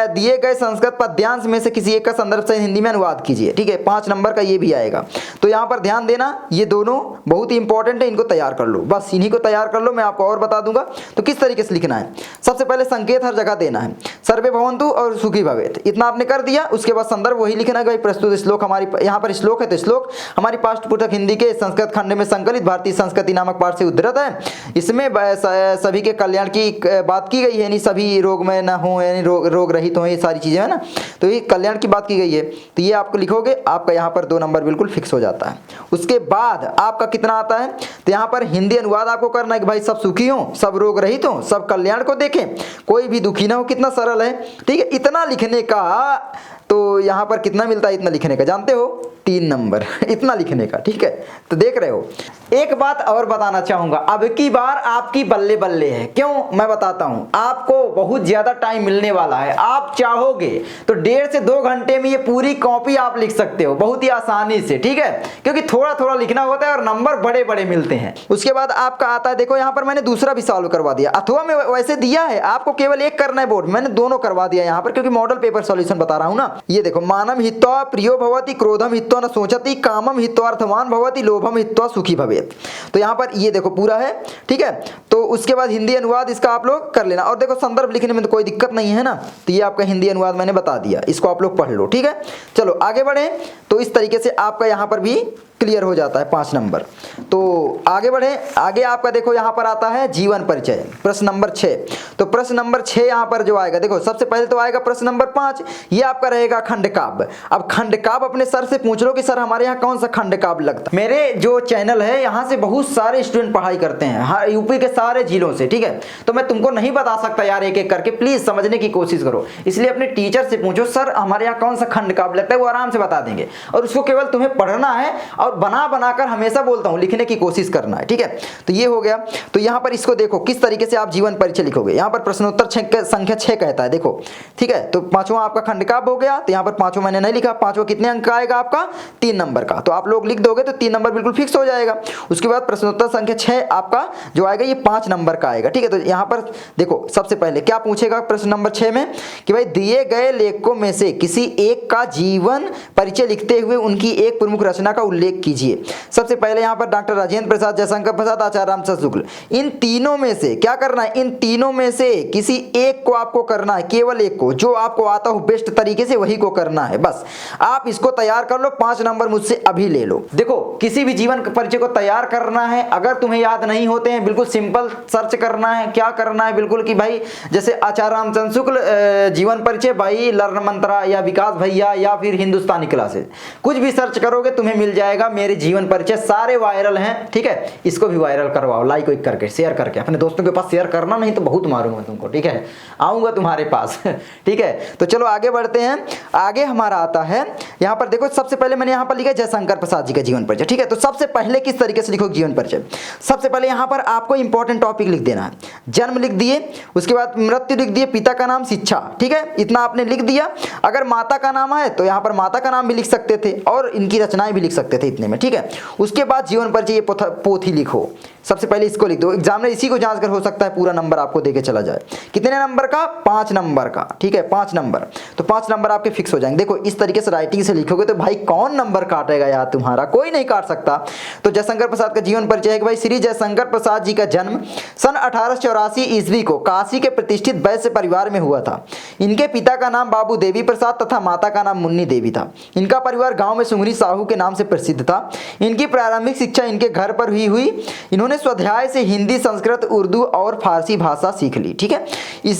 दिए गए संस्कृत पद्यांश में से किसी एक का संदर्भ से हिंदी में अनुवाद कीजिए, ठीक है। 5 नंबर का ये भी आएगा। तो यहाँ पर ध्यान देना, ये दोनों बहुत ही इंपॉर्टेंट है, इनको तैयार कर लो, बस इन्हीं को तैयार कर लो। मैं आपको और बता दूंगा तो किस तरीके से लिखना है। सबसे पहले संकेत हर जगह देना है, सर्वे भवन्तु और सुखी भवेत्, इतना आपने कर दिया। उसके बाद संदर्भ वही लिखना है भाई प्रस्तुत श्लोक हमारी, यहाँ पर श्लोक है तो श्लोक हमारी पाठ्य पुस्तक हिंदी के संस्कृत खंड में संकलित भारतीय संस्कृति नामक पाठ से उद्धृत है। इसमें सभी के कल्याण की बात की गई है, यानी सभी रोग में न हो, यानी रोग रहित हो, ये सारी चीजें है ना, तो ये कल्याण की बात की गई है। तो ये आपको लिखोगे, आपका यहाँ पर 2 नंबर बिल्कुल फिक्स हो जाता है। उसके बाद आपका कितना आता है, तो यहाँ पर हिंदी अनुवाद आपको करना है कि भाई सब सुखी हो, सब रोग रहित हो, सब कल्याण को देखें, कोई भी दुखी ना हो। कितना सरल है, ठीक है। इतना लिखने का तो यहाँ पर कितना मिलता है, इतना लिखने का जानते हो, 3 नंबर इतना लिखने का, ठीक है। तो देख रहे हो। एक बात और बताना चाहूंगा, अब की बार आपकी बल्ले बल्ले है। क्यों? मैं बताता हूं, आपको बहुत ज्यादा टाइम मिलने वाला है। आप चाहोगे तो 1.5 से 2 घंटे में ये पूरी कॉपी आप लिख सकते हो बहुत ही आसानी से, ठीक है। क्योंकि थोड़ा थोड़ा लिखना होता है और नंबर बड़े बड़े मिलते हैं। उसके बाद आपका आता है, देखो यहाँ पर मैंने दूसरा भी सॉल्व करवा दिया, अथवा में वैसे दिया है आपको केवल एक करना है बोर्ड, मैंने दोनों करवा दिया यहाँ पर, क्योंकि मॉडल पेपर सॉल्यूशन बता रहा हूँ ना। ये देखो, मानम हित्वा प्रियो भवति, क्रोधम हित्वा न सोचति, कामम हित्वा अर्थवान भवति, लोभम हित्वा सुखी भवेत्। तो यहाँ पर ये देखो पूरा है, ठीक है। तो उसके बाद हिंदी अनुवाद इसका आप लोग कर लेना। और देखो संदर्भ लिखने में तो कोई दिक्कत नहीं है ना, तो ये आपका हिंदी अनुवाद मैंने बता दिया, इसको आप लोग पढ़ लो, ठीक है। चलो आगे बढ़े। तो इस तरीके से आपका यहाँ पर भी क्लियर हो जाता है 5 नंबर। तो आगे बढ़े, आगे आपका देखो यहाँ पर आता है जीवन परिचय, प्रश्न नंबर 6। तो प्रश्न नंबर 6 यहाँ पर जो आएगा, देखो सबसे पहले तो आएगा प्रश्न नंबर 5, ये आपका रहेगा खंडकाव्य। अब खंडकाव्य अपने सर से पूछ लो कि सर हमारे यहाँ कौन सा खंडकाव्य लगता है। मेरे जो चैनल है यहाँ से बहुत सारे स्टूडेंट पढ़ाई करते हैं, हर यूपी के सारे जिलों से, ठीक है। तो मैं तुमको नहीं बता सकता यार एक एक करके, प्लीज समझने की कोशिश करो। इसलिए अपने टीचर से पूछो सर हमारे यहाँ कौन सा खंडकाव्य लगता है, वो आराम से बता देंगे। और उसको केवल तुम्हें पढ़ना है और बना बनाकर, हमेशा बोलता हूँ, लिखने की कोशिश करना है, ठीक है। तो ये हो गया। तो यहाँ पर इसको देखो किस तरीके से आप जीवन परिचय लिखोगे। यहाँ पर प्रश्नोत्तर संख्या 6 कहता है, देखो ठीक है। तो पांचवा आपका खंडकाव्य हो गया। तो यहाँ पर पांचवा मैंने नहीं लिखा, पांचवा कितने अंक का आएगा आपका, 3 नंबर का। तो आप लोग लिख दोगे तो 3 नंबर बिल्कुल फिक्स हो जाएगा। उसके बाद प्रश्नोत्तर संख्या 6 आपका जो आएगा ये 5 नंबर का आएगा, ठीक है। तो यहाँ पर देखो सबसे पहले क्या पूछेगा प्रश्न नंबर 6 में कि भाई दिए गए लेखकों में से किसी एक का जीवन परिचय लिखते हुए उनकी एक प्रमुख रचना का उल्लेख कीजिए। सबसे पहले यहाँ पर डॉक्टर राजेंद्र प्रसाद, जयशंकर प्रसाद, आचार्य रामचंद्र शुक्ल, इन तीनों में से क्या करना है, इन तीनों में से किसी एक को आपको करना है, केवल एक को, जो आपको आता हो बेस्ट तरीके से वही को करना है। बस आप इसको तैयार कर लो, 5 नंबर मुझसे अभी ले लो। देखो किसी भी जीवन परिचय को तैयार करना है, अगर तुम्हें याद नहीं होते हैं, बिल्कुल सिंपल सर्च करना है। क्या करना है बिल्कुल कि भाई जैसे आचार्य रामचंद्र शुक्ल जीवन परिचय भाई लर्न मंत्रा या विकास भैया या फिर हिंदुस्तानी क्लासेस, कुछ भी सर्च करोगे तुम्हें मिल जाएगा। मेरे जीवन परिचय सारे वायरल हैं, ठीक है। इसको भी वायरल करवाओ, लाइक वाइक करके, शेयर करके अपने दोस्तों के पास शेयर करना, नहीं तो बहुत मारूंगा तुमको, ठीक है। आऊंगा तुम्हारे पास ठीक है। तो चलो आगे बढ़ते हैं। आगे हमारा आता है यहाँ पर देखो, सबसे पहले मैंने यहाँ पर लिखा जयशंकर प्रसाद जी का जीवन परिचय, ठीक है। तो सबसे पहले किस तरीके से लिखो जीवन परिचय, सबसे पहले यहाँ पर आपको इंपॉर्टेंट टॉपिक लिख देना है। जन्म लिख दिए, उसके बाद मृत्यु लिख दिए, पिता का नाम, शिक्षा, ठीक है, इतना आपने लिख दिया। अगर माता का नाम है तो यहाँ पर माता का नाम भी लिख सकते थे और इनकी रचनाएं भी लिख सकते थे, इतने में, ठीक है। उसके बाद जीवन परिचय ये पोथी लिखो, सबसे पहले इसको लिख दो। एग्जामिनर इसी को जांच कर हो सकता है पूरा नंबर आपको देके चला जाए। कितने नंबर का, 5 नंबर का, ठीक है, 5 नंबर। तो 5 नंबर आपके फिक्स हो जाएंगे। देखो इस तरीके से राइटिंग से लिखोगे तो भाई कौन नंबर काटेगा यार, तुम्हारा कोई नहीं काट सकता। तो जयशंकर प्रसाद का जीवन परिचय है कि भाई श्री जयशंकर प्रसाद जी का जन्म सन 1884 ईस्वी को काशी के प्रतिष्ठित वैश्य परिवार में हुआ था। इनके पिता का नाम बाबू देवी प्रसाद तथा माता का नाम मुन्नी देवी था। इनका परिवार गांव में सुंगरी साहू के नाम से प्रसिद्ध था। इनकी प्रारंभिक शिक्षा इनके घर पर ही हुई। इन्होंने स्वाध्याय से हिंदी, संस्कृत, उर्दू और फारसी भाषा सीख ली, ठीक है।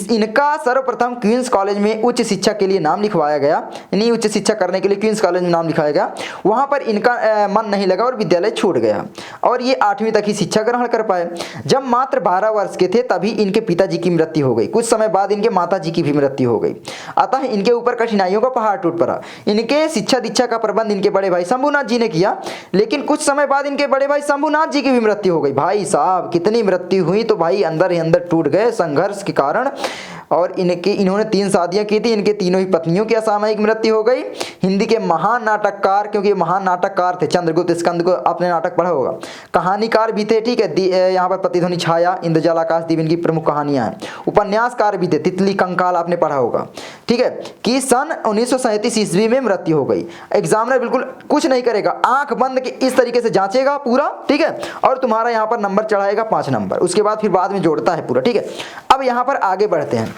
इनका सर्वप्रथम क्वींस कॉलेज में उच्च शिक्षा के लिए नाम लिखवाया गया, यानी उच्च शिक्षा करने के लिए क्वींस कॉलेज में नाम लिखवाया गया। वहां पर इनका मन नहीं लगा और विद्यालय छूट गया और ये 8वीं तक ही शिक्षा ग्रहण कर पाए। जब मात्र 12 वर्ष के थे तभी इनके पिताजी की मृत्यु हो गई। कुछ समय बाद इनके माताजी की भी मृत्यु हो गई, अतः इनके ऊपर कठिनाइयों का पहाड़ टूट पड़ा। इनके शिक्षा दीक्षा का प्रबंध इनके बड़े भाई शंभुनाथ जी ने किया, लेकिन कुछ समय बाद इनके बड़े भाई शंभुनाथ जी की भी मृत्यु हो गई। भाई साहब कितनी मृत्यु हुई, तो भाई अंदर ही अंदर टूट गए संघर्ष के कारण। और इन्होंने 3 शादियां की थी। इनके तीनों ही पत्नियों की असामयिक मृत्यु हो गई। हिंदी के महान नाटककार, क्योंकि महान नाटककार थे, चंद्रगुप्त स्कंद को आपने नाटक पढ़ा होगा, कहानीकार भी थे, ठीक है। यहाँ पर प्रतिध्वनि छाया, इंद्रजाल आकाशदीप इनकी प्रमुख कहानियां हैं। उपन्यासकार भी थे, तितली कंकाल आपने पढ़ा होगा, ठीक है, कि सन 1937 ईस्वी में मृत्यु हो गई। एग्जामिनर बिल्कुल कुछ नहीं करेगा, आंख बंद के इस तरीके से जांचेगा पूरा, ठीक है, और तुम्हारा यहाँ पर नंबर चढ़ाएगा 5 नंबर। उसके बाद फिर बाद में जोड़ता है पूरा, ठीक है। अब यहाँ पर आगे बढ़ते हैं।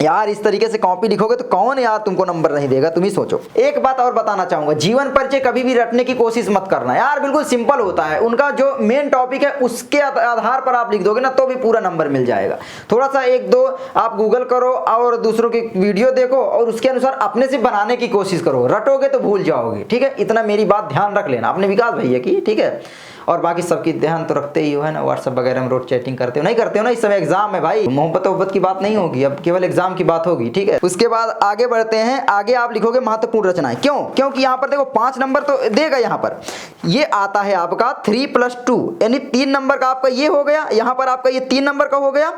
यार इस तरीके से कॉपी लिखोगे तो कौन यार तुमको नंबर नहीं देगा, तुम ही सोचो। एक बात और बताना चाहूंगा, जीवन परिचय कभी भी रटने की कोशिश मत करना यार, बिल्कुल सिंपल होता है। उनका जो मेन टॉपिक है उसके आधार पर आप लिख दोगे ना तो भी पूरा नंबर मिल जाएगा। थोड़ा सा 1-2 आप गूगल करो और दूसरों की वीडियो देखो और उसके अनुसार अपने से बनाने की कोशिश करो, रटोगे तो भूल जाओगे, ठीक है। इतना मेरी बात ध्यान रख लेना अपने विकास भैया की, ठीक है। और बाकी सबकी ध्यान तो रखते ही हो, है ना, व्हाट्सएप वगैरह में रोज चैटिंग करते हो, नहीं करते हो ना, इस समय एग्जाम है भाई, मोहब्बत की बात नहीं होगी, अब केवल एग्जाम की बात होगी, ठीक है। उसके बाद आगे बढ़ते हैं। आगे आप लिखोगे महत्वपूर्ण रचनाएं, क्यों, क्योंकि यहाँ पर देखो 5 नंबर तो देगा। यहाँ पर ये आता है आपका 3+2, यानी 3 नंबर का आपका ये हो गया, यहाँ पर आपका ये 3 नंबर का हो गया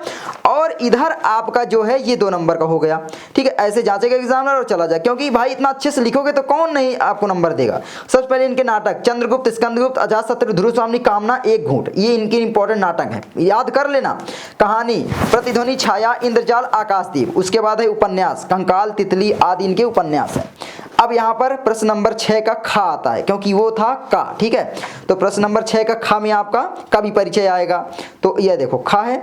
और इधर आपका जो है ये 2 नंबर का हो गया, ठीक है। ऐसे जांचेगा एग्जामिनर और चला जाए, क्योंकि भाई इतना अच्छे से लिखोगे तो कौन नहीं आपको नंबर देगा। सबसे पहले इनके नाटक चंद्रगुप्त, स्कंदगुप्त, अजातशत्रु, ध्रुव स्वामी, कामना, एक घूंट, ये इनके इंपॉर्टेंट नाटक है, याद कर लेना। कहानी प्रतिध्वनि छाया, इंद्रजाल आकाशदीप। उसके बाद है उपन्यास कंकाल, तितली आदि इनके उपन्यास है। अब यहाँ पर प्रश्न नंबर 6 का खा आता है, क्योंकि वो था का, ठीक है। तो प्रश्न नंबर 6 का खा में आपका कवि परिचय आएगा। तो ये देखो खा है,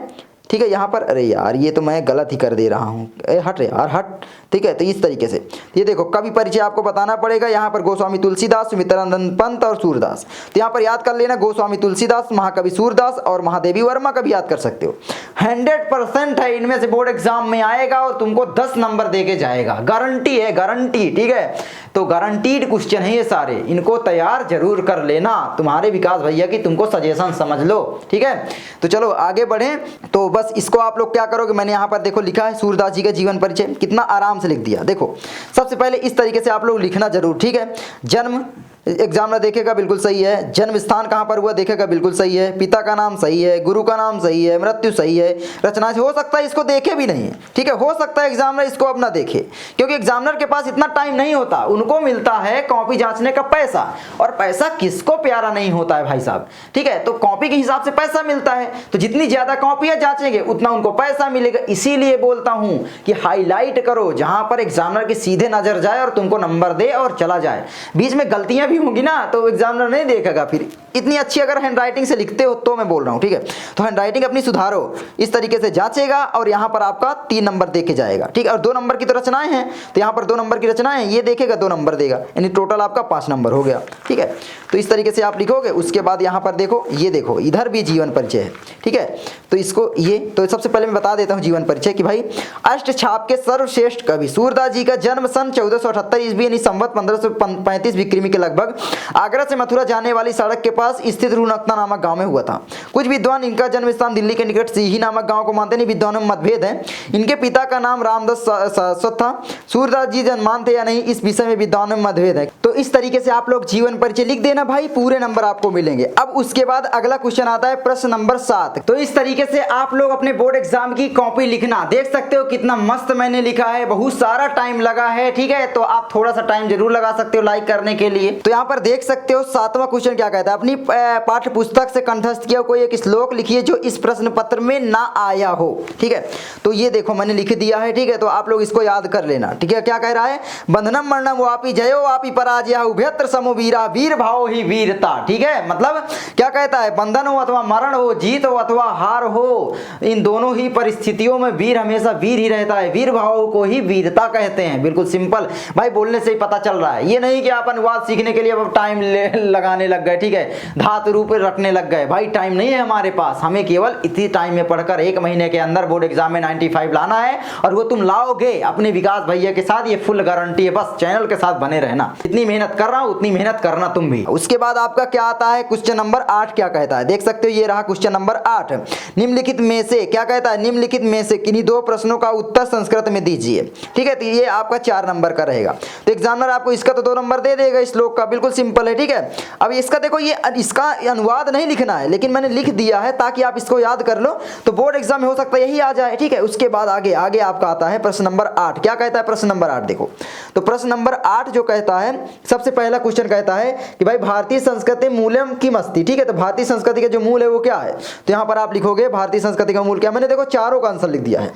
ठीक है। यहाँ पर अरे यार ये तो मैं गलत ही कर दे रहा हूँ, हट यार हट, ठीक है। तो इस तरीके से ये देखो कवि परिचय आपको बताना पड़ेगा। यहाँ पर गोस्वामी तुलसीदास, सुमित्रानंद पंत और सूरदास। तो यहाँ पर याद कर लेना गोस्वामी तुलसीदास, महाकवि सूरदास और महादेवी वर्मा का भी याद कर सकते हो। 100% है इनमें से बोर्ड एग्जाम में आएगा और तुमको 10 नंबर दे के जाएगा, गारंटी है, गारंटी, ठीक है। तो गारंटीड क्वेश्चन है ये सारे, इनको तैयार जरूर कर लेना। तुम्हारे विकास भैया की तुमको सजेशन समझ लो, ठीक है। तो चलो आगे बढ़े। तो बस इसको आप लोग क्या करोगे, मैंने यहाँ पर देखो लिखा है सूरदास जी का जीवन परिचय, कितना आराम से लिख दिया। देखो सबसे पहले इस तरीके से आप लोग लिखना जरूर, ठीक है। जन्म एग्जामिनर देखेगा बिल्कुल सही है, जन्म स्थान कहाँ पर हुआ देखेगा बिल्कुल सही है, पिता का नाम सही है, गुरु का नाम सही है, मृत्यु सही है, रचना से हो सकता है इसको देखे भी नहीं, ठीक है। हो सकता है एग्जामिनर इसको अब ना देखे, क्योंकि एग्जामिनर के पास इतना टाइम नहीं होता, उनको मिलता है कॉपी जांचने का पैसा, और पैसा किसको प्यारा नहीं होता है भाई साहब, ठीक है। तो कॉपी के हिसाब से पैसा मिलता है, तो जितनी ज्यादा कॉपियां जांचेंगे उतना उनको पैसा मिलेगा। इसीलिए बोलता हूं कि हाईलाइट करो जहां पर एग्जामिनर की सीधे नजर जाए और तुमको नंबर दे और चला जाए। बीच में गलतियां भी होंगी ना तो एग्जामिनर नहीं देखेगा। फिर इतनी अच्छी अगर हैंडराइटिंग से लिखते हो तो मैं बोल रहा हूं, ठीक है। तो हैंडराइटिंग अपनी सुधारो, इस तरीके से जांचेगा और यहां पर आपका 3 नंबर दे के जाएगा, ठीक है। और 2 नंबर की तो रचनाएं हैं, तो यहां पर 2 नंबर की रचनाएं हैं, ये देखेगा 2 नंबर देगा, यानी टोटल आपका 5 नंबर हो गया, ठीक है। तो इस तरीके से आप लिखोगे। उसके बाद यहां पर देखो, ये देखो इधर भी जीवन परिचय है, ठीक है। तो इसको ये तो सबसे पहले मैं बता देता हूं जीवन परिचय कि भाई अष्टछाप के सर्वश्रेष्ठ कवि सूरदास जी का जन्म सन 1478 ईस्वी यानी संवत 1535 विक्रमी के लगभग आगरा से मथुरा जाने वाली सड़क के पास स्थित रूनकता नामक गांव में हुआ था। कुछ विद्वान इनका जन्म स्थान दिल्ली के निकट सीही नामक गांव को मानते हैं, विद्वानों में मतभेद है। इनके पिता का नाम रामदास सारस्वत था। सूरदास जी जन्मान थे या नहीं इस विषय में विद्वानों में मतभेद है। तो इस तरीके से आप लोग जीवन परिचय लिख देना भाई, पूरे नंबर आपको मिलेंगे। अब उसके बाद अगला क्वेश्चन आता है प्रश्न नंबर 7। तो इस तरीके से आप लोग अपने बोर्ड एग्जाम की कॉपी लिखना, देख सकते हो कितना मस्त मैंने लिखा है, बहुत सारा टाइम लगा है, ठीक है। तो आप थोड़ा सा टाइम जरूर लगा सकते हो लाइक करने के लिए। तो यहाँ पर देख सकते हो 7वां क्वेश्चन क्या कहता है, अपनी पाठ्य पुस्तक से कंठस्थ किया कोई एक श्लोक लिखिए जो इस प्रश्न पत्र में ना आया हो, ठीक है। तो ये देखो मैंने लिख दिया है, ठीक है। तो आप लोग इसको याद कर लेना, ठीक है। क्या कह रहा है, बंधनम मरणम वापी जयो वापी पराजय उभयत्र समो वीरा, वीर भाव ही वीरता, ठीक है। मतलब क्या कहता है, बंधन हो अथवा मरण हो, जीत हो अथवा हार हो, इन दोनों ही परिस्थितियों में वीर हमेशा वीर ही रहता है, वीर भाव को ही वीरता कहते हैं। बिल्कुल सिंपल भाई, बोलने से ही पता चल रहा है। ये नहीं कि आप अनुवाद सीखने के लिए अब टाइम लगाने लग गए, ठीक है, धातु रूप रखने लग गए। भाई टाइम नहीं है हमारे पास, हमें केवल इतनी टाइम में पढ़कर 1 महीने के अंदर बोर्ड एग्जाम में 95 लाना है, और वो तुम लाओगे अपने विकास भैया के साथ, ये फुल गारंटी है। बस चैनल के साथ बने रहना, इतनी मेहनत कर रहा हूं उतनी मेहनत करना तुम भी। उसके बाद आपका क्या आता है, क्वेश्चन नंबर 8 क्या कहता है, देख सकते हो ये रहा क्वेश्चन नंबर 8। निम्नलिखित में से क्या कहता है, निम्नलिखित में से किन्हीं 2 प्रश्नों का उत्तर संस्कृत में दीजिए, ठीक है। तो ये आपका 4 नंबर का रहेगा। तो एग्जामिनर आपको इसका तो 2 नंबर दे देगा, श्लोक का, बिल्कुल सिंपल है, ठीक है। अब इसका देखो, ये इसका अनुवाद नहीं लिखना है, लेकिन मैंने लिख दिया है ताकि आप इसको याद कर लो, तो बोर्ड एग्जाम में हो सकता है यही आ जाए, ठीक है। उसके बाद आगे आपका आता है प्रश्न नंबर 8। क्या कहता है प्रश्न नंबर 8, देखो। तो प्रश्न नंबर 8 जो कहता है, सबसे पहला क्वेश्चन कहता है कि भाई भारतीय संस्कृति मूल्यम किम अस्ति, ठीक है। तो भारतीय संस्कृति का जो मूल है वो क्या है, तो यहाँ पर आप लिखोगे भारतीय संस्कृति का मूल क्या, मैंने देखो चारों का आंसर लिख दिया है,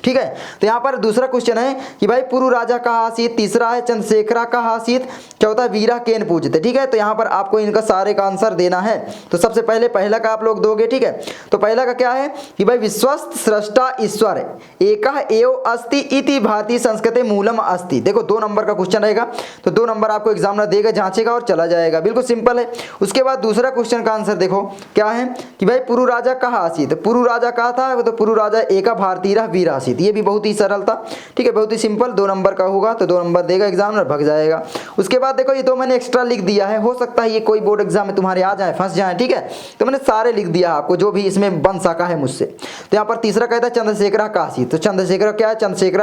ठीक है। तो यहाँ पर दूसरा क्वेश्चन है कि भाई पुरु राजा कहाँ आसीत, तीसरा है चंद्रशेखरा कहाँ आसीत, चौथा वीरा केन पूजते, ठीक है। तो यहाँ पर आपको इनका सारे का आंसर देना है। तो सबसे पहले पहला का आप लोग दोगे, ठीक है। तो पहला का क्या है कि भाई विश्वस्त सृष्टा ईश्वर एकः एव अस्ति इति भारतीय संस्कृति मूलम अस्ति। देखो 2 नंबर का क्वेश्चन रहेगा, तो 2 नंबर आपको एग्जामिनर देगा, जांचेगा और चला जाएगा, बिल्कुल सिंपल है। उसके बाद दूसरा क्वेश्चन का आंसर देखो क्या है कि भाई पुरु राजा कहाँ आसीत, पुरु राजा कहाँ था, तो पुरु राजा एका भारतीय वीर आसीत। ये भी बहुत ही सरल था, ठीक है, बहुत ही सिंपल। 2 नंबर का होगा तो 2 नंबर देगा एग्जामिनर, भग जाएगा। उसके बाद देखो ये 2 मैंने एक्स्ट्रा लिख दिया है, हो सकता है ये कोई बोर्ड एग्जाम में तुम्हारे आ जाए, फंस जाए, ठीक है। तो मैंने सारे लिख दिया आपको जो भी इसमें बन सका है मुझसे। तो यहाँ पर तीसरा कहता है चंद्रशेखर काशी, तो चंद्रशेखर क्या है, चंद्रशेखर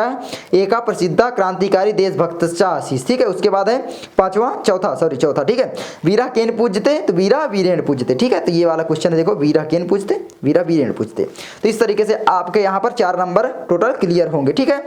एका प्रसिद्ध क्रांतिकारी देशभक्त आशीष, ठीक है। उसके बाद है चौथा, ठीक है, वीरा केन पूजते, तो वीरा वीरेण पूजते, ठीक है। तो ये वाला क्वेश्चन है, देखो वीरा केन पूजते, वीरा वीरेण पूजते। तो इस तरीके से आपके यहाँ पर 4 नंबर टोटल क्लियर होंगे, ठीक है।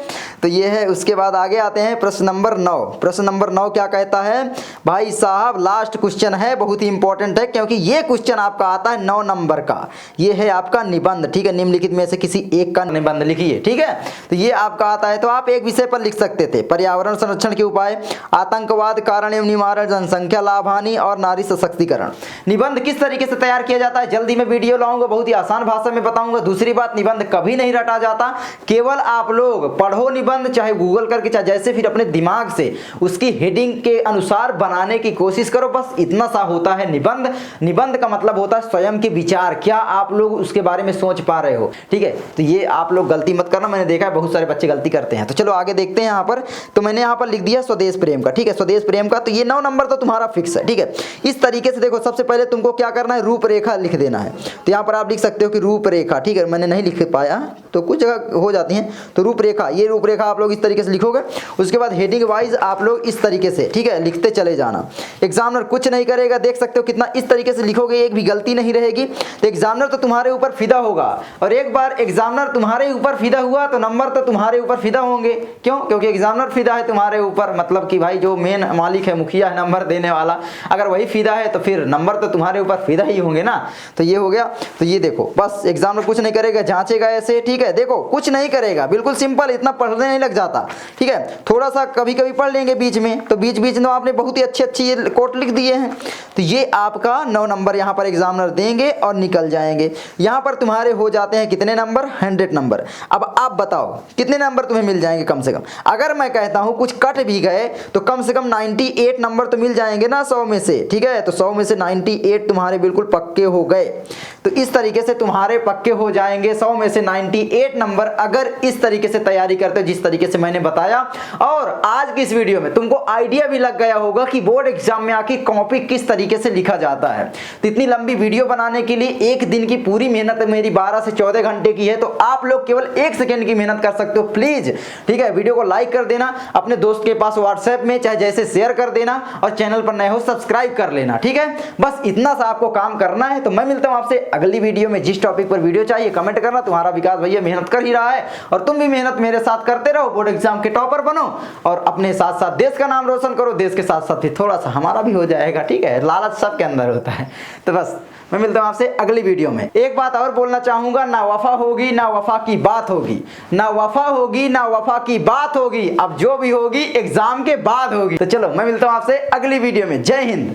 तो ये है। उसके बाद आगे आते हैं प्रश्न नंबर 9। प्रश्न नंबर 9 क्या कहता है, भाई भाई साहब लास्ट क्वेश्चन है, बहुत ही इंपॉर्टेंट है, क्योंकि ये क्वेश्चन आपका आता है 9 नंबर का। ये है आपका निबंध, ठीक है, निम्नलिखित में से किसी एक का निबंध लिखिए, ठीक है। तो ये आपका आता है, तो आप एक विषय पर लिख सकते थे, पर्यावरण संरक्षण के उपाय, आतंकवाद कारण एवं निवारण, जनसंख्या लाभ हानि और नारी सशक्तिकरण। निबंध किस तरीके से तैयार किया जाता है जल्दी मैं वीडियो लाऊंगा, बहुत ही आसान भाषा में बताऊंगा। दूसरी बात, निबंध कभी नहीं रटा जाता, केवल आप लोग पढ़ो निबंध, चाहे गूगल करके चाहे जैसे, फिर अपने दिमाग से उसकी हेडिंग के अनुसार बनाने की कोशिश करो, बस इतना सा होता है निबंध। निबंध का मतलब होता है स्वयं के विचार, क्या आप लोग उसके बारे में सोच पा रहे हो, ठीक है। तो ये आप लोग गलती मत करना, मैंने देखा है बहुत सारे बच्चे गलती करते हैं। तो चलो आगे देखते हैं यहाँ पर। तो मैंने यहाँ पर लिख दिया स्वदेश प्रेम का, ठीक है, स्वदेश प्रेम का। तो ये 9 नंबर तो तुम्हारा फिक्स है, ठीक है। इस तरीके से देखो, सबसे पहले तुमको क्या करना है, रूपरेखा लिख देना है। तो यहाँ पर आप लिख सकते हो कि रूपरेखा, ठीक है, मैंने नहीं लिख पाया तो कुछ जगह हो जाती हैं। तो रूपरेखा, ये रूपरेखा आप लोग इस तरीके से लिखोगे। उसके बाद हेडिंग वाइज आप लोग इस तरीके से, ठीक है, लिखते चले जाना। एग्जामिनर कुछ नहीं करेगा, देख सकते हो कितना इस तरीके से लिखोगे, एक भी गलती नहीं रहेगी। तो एग्जामिनर तो तुम्हारे ऊपर फिदा होगा, और एक बार एग्जामिनर तुम्हारे ऊपर फिदा हुआ तो नंबर तो तुम्हारे ऊपर फिदा होंगे। क्यों? क्योंकि एग्जामिनर फिदा है तुम्हारे ऊपर, मतलब कि भाई जो मेन मालिक है, मुखिया है नंबर देने वाला, अगर वही फिदा है तो फिर नंबर तो तुम्हारे ऊपर फिदा ही होंगे ना। तो ये हो गया। तो ये देखो, बस एग्जामिनर कुछ नहीं करेगा, जांचेगा ऐसे, ठीक है। देखो कुछ नहीं करेगा, बिल्कुल सिंपल, इतना पढ़ने नहीं लग जाता, ठीक है। थोड़ा सा कभी कभी पढ़ लेंगे बीच में, तो बीच बीच में आपने बहुत ही अच्छी ये कोट लिख दिए हैं। तो ये आपका 9 नंबर यहाँ पर एग्जामिनर देंगे और निकल जाएंगे। यहाँ पर तुम्हारे हो जाते हैं कितने नंबर, 100 नंबर। अब आप बताओ कितने नंबर तुम्हें मिल जाएंगे कम से कम। अगर मैं कहता हूँ कुछ कट भी गए तो कम से कम 98 नंबर तो मिल जाएंगे ना 100 में से, ठीक है। तो 100 में से 98 तुम्हारे बिल्कुल पक्के हो गए। तो इस तरीके से तुम्हारे पक्के हो जाएंगे 100 में से 98 नंबर, अगर इस तरीके से तैयारी करते हो जिस तरीके से मैंने बताया। और आज की इस वीडियो में तुमको आइडिया भी लग गया होगा कि बोर्ड एग्जाम में आके कॉपी किस तरीके से लिखा जाता है। तो इतनी लंबी वीडियो बनाने के लिए एक दिन की पूरी मेहनत मेरी 12 से 14 घंटे की है, तो आप लोग केवल 1 सेकंड की मेहनत कर सकते हो। प्लीज, ठीक है, वीडियो को लाइक कर देना, अपने दोस्त के पास व्हाट्सएप में चाहे जैसे शेयर कर देना, और चैनल पर नए हो सब्सक्राइब कर लेना, ठीक है। बस इतना सा आपको काम करना है। तो मैं मिलता हूं आपसे अगली वीडियो में। जिस टॉपिक पर वीडियो चाहिए कमेंट करना। तुम्हारा विकास भैया मेहनत कर ही रहा है, और तुम भी मेहनत मेरे साथ करते रहो, बोर्ड एग्जाम के टॉपर बनो, और अपने साथ साथ देश का नाम रोशन करो। देश के साथ साथ थोड़ा सा हमारा भी हो जाएगा, ठीक है। लालच सबके अंदर होता है। तो बस मैं मिलता हूं आपसे अगली वीडियो में। एक बात और बोलना चाहूंगा, ना वफा होगी ना वफा की बात होगी, ना वफा होगी ना वफा की बात होगी, अब जो भी होगी एग्जाम के बाद होगी। तो चलो मैं मिलता हूं आपसे अगली वीडियो में। जय हिंद।